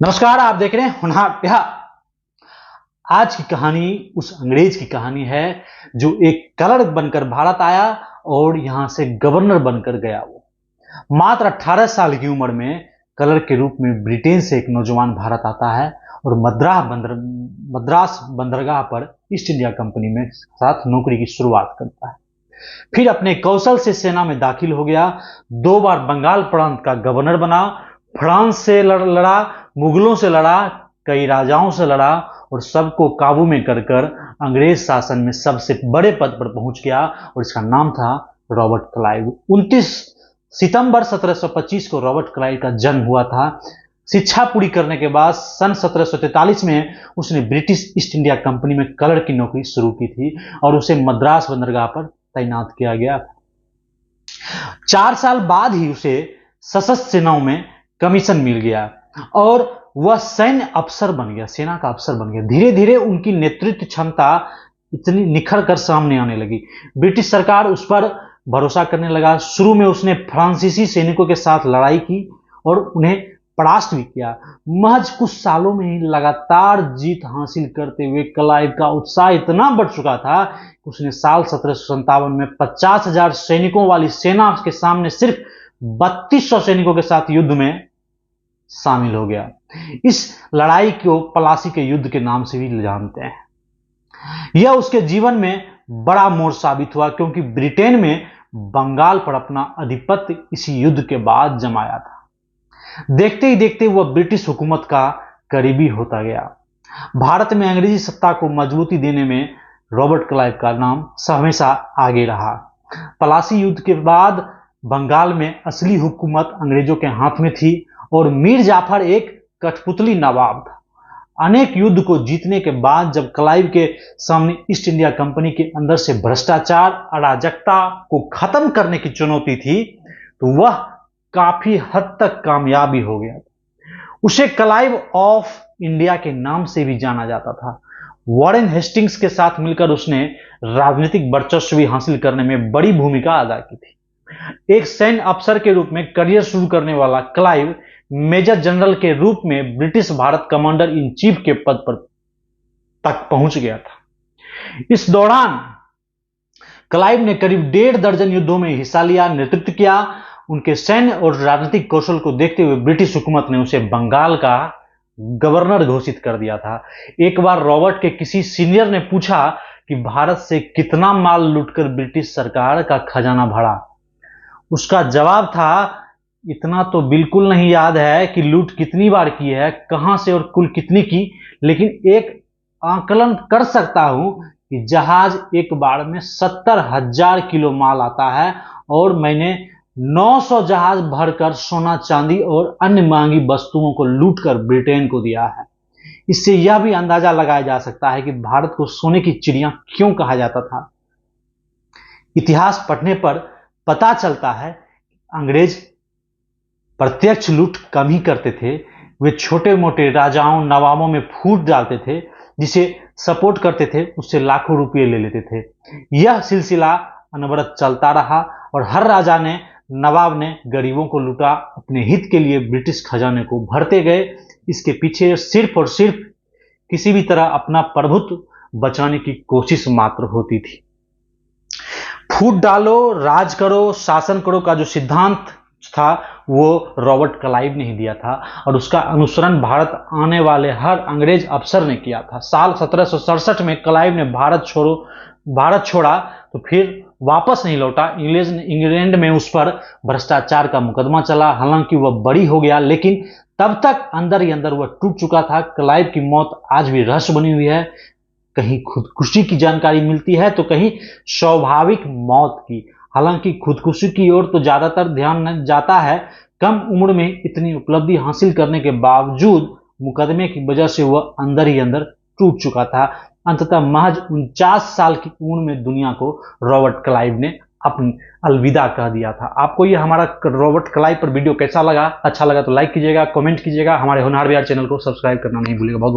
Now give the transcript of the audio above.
नमस्कार, आप देख रहे हैं होनहार बिहार। आज की कहानी उस अंग्रेज की कहानी है जो एक क्लर्क बनकर भारत आया और यहां से गवर्नर बनकर गया। वो मात्र 18 साल की उम्र में क्लर्क के रूप में ब्रिटेन से एक नौजवान भारत आता है और मद्रास बंदरगाह पर ईस्ट इंडिया कंपनी में साथ नौकरी की शुरुआत करता है। फिर अपने कौशल से सेना में दाखिल हो गया। 2 बार बंगाल प्रांत का गवर्नर बना। फ्रांस से लड़ा, मुगलों से लड़ा, कई राजाओं से लड़ा और सबको काबू में कर कर अंग्रेज शासन में सबसे बड़े पद पर पहुंच गया और इसका नाम था रॉबर्ट क्लाइव। 29 सितंबर 1725 को रॉबर्ट क्लाइव का जन्म हुआ था। शिक्षा पूरी करने के बाद सन 1743 में उसने ब्रिटिश ईस्ट इंडिया कंपनी में क्लर्क की नौकरी शुरू की थी और उसे मद्रास बंदरगाह पर तैनात किया गया। 4 साल बाद ही उसे सशस्त्र सेनाओं में कमीशन मिल गया और वह सैन्य अफसर बन गया, सेना का अफसर बन गया। धीरे धीरे उनकी नेतृत्व क्षमता इतनी निखर कर सामने आने लगी। ब्रिटिश सरकार उस पर भरोसा करने लगा। शुरू में उसने फ्रांसीसी सैनिकों के साथ लड़ाई की और उन्हें परास्त भी किया। महज कुछ सालों में ही लगातार जीत हासिल करते हुए क्लाइव का उत्साह इतना बढ़ चुका था कि उसने साल 1757 में 50,000 सैनिकों वाली सेना के सामने सिर्फ 3200 सैनिकों के साथ युद्ध में शामिल हो गया। इस लड़ाई को प्लासी के युद्ध के नाम से भी जानते हैं। यह उसके जीवन में बड़ा मोड़ साबित हुआ क्योंकि ब्रिटेन में बंगाल पर अपना आधिपत्य इसी युद्ध के बाद जमाया था। देखते ही देखते वह ब्रिटिश हुकूमत का करीबी होता गया। भारत में अंग्रेजी सत्ता को मजबूती देने में रॉबर्ट क्लाइव का नाम हमेशा आगे रहा। प्लासी युद्ध के बाद बंगाल में असली हुकूमत अंग्रेजों के हाथ में थी और मीर जाफर एक कठपुतली नवाब था। अनेक युद्ध को जीतने के बाद जब क्लाइव के सामने ईस्ट इंडिया कंपनी के अंदर से भ्रष्टाचार, अराजकता को खत्म करने की चुनौती थी तो वह काफी हद तक कामयाबी हो गया। उसे क्लाइव ऑफ इंडिया के नाम से भी जाना जाता था। वॉरेन हेस्टिंग्स के साथ मिलकर उसने राजनीतिक वर्चस्व भी हासिल करने में बड़ी भूमिका अदा की थी। एक सैन्य अफसर के रूप में करियर शुरू करने वाला क्लाइव मेजर जनरल के रूप में British Bharat commander in chief के पद पर तक पहुंच गया था। इस दौरान क्लाइव ने करीब 1.5 दर्जन युद्धों में हिस्सा लिया, नेतृत्व किया। उनके सैन्य और राजनीतिक कौशल को देखते हुए ब्रिटिश हुकूमत ने उसे बंगाल का गवर्नर घोषित कर दिया था। एक बार रॉबर्ट के किसी सीनियर ने पूछा कि भारत से कितना माल लूटकर ब्रिटिश सरकार का खजाना भरा। उसका जवाब था, इतना तो बिल्कुल नहीं याद है कि लूट कितनी बार की है, कहां से और कुल कितनी की, लेकिन एक आकलन कर सकता हूं कि जहाज एक बार में 70,000 किलो माल आता है और मैंने 900 जहाज भरकर सोना, चांदी और अन्य महंगी वस्तुओं को लूटकर ब्रिटेन को दिया है। इससे यह भी अंदाजा लगाया जा सकता है कि भारत को सोने की चिड़िया क्यों कहा जाता था। इतिहास पढ़ने पर पता चलता है अंग्रेज प्रत्यक्ष लूट कम ही करते थे। वे छोटे मोटे राजाओं, नवाबों में फूट डालते थे, जिसे सपोर्ट करते थे उससे लाखों रुपये ले लेते थे। यह सिलसिला अनवरत चलता रहा और हर राजा ने, नवाब ने गरीबों को लूटा, अपने हित के लिए ब्रिटिश खजाने को भरते गए। इसके पीछे सिर्फ और सिर्फ किसी भी तरह अपना प्रभुत्व बचाने की कोशिश मात्र होती थी। फूट डालो, राज करो, शासन करो का जो सिद्धांत था वो रॉबर्ट क्लाइव ने ही दिया था और उसका अनुसरण भारत आने वाले हर अंग्रेज अफसर ने किया था। साल 1767 में क्लाइव ने भारत छोड़ा तो फिर वापस नहीं लौटा। इंग्लैंड में उस पर भ्रष्टाचार का मुकदमा चला। हालांकि वह बरी हो गया लेकिन तब तक अंदर ही अंदर वह टूट चुका था। क्लाइव की मौत आज भी रहस्य बनी हुई है। कहीं खुदकुशी की जानकारी मिलती है तो कहीं स्वाभाविक मौत की। हालांकि खुदकुशी की ओर तो ज्यादातर ध्यान जाता है। कम उम्र में इतनी उपलब्धि हासिल करने के बावजूद मुकदमे की वजह से वह अंदर ही अंदर टूट चुका था। अंततः महज 49 साल की उम्र में दुनिया को रॉबर्ट क्लाइव ने अपनी अलविदा कह दिया था। आपको यह हमारा रॉबर्ट क्लाइव पर वीडियो कैसा लगा? अच्छा लगा तो लाइक कीजिएगा, कमेंट कीजिएगा। हमारे होनहार बिहार चैनल को सब्सक्राइब करना नहीं भूलिएगा। बहुत बहुत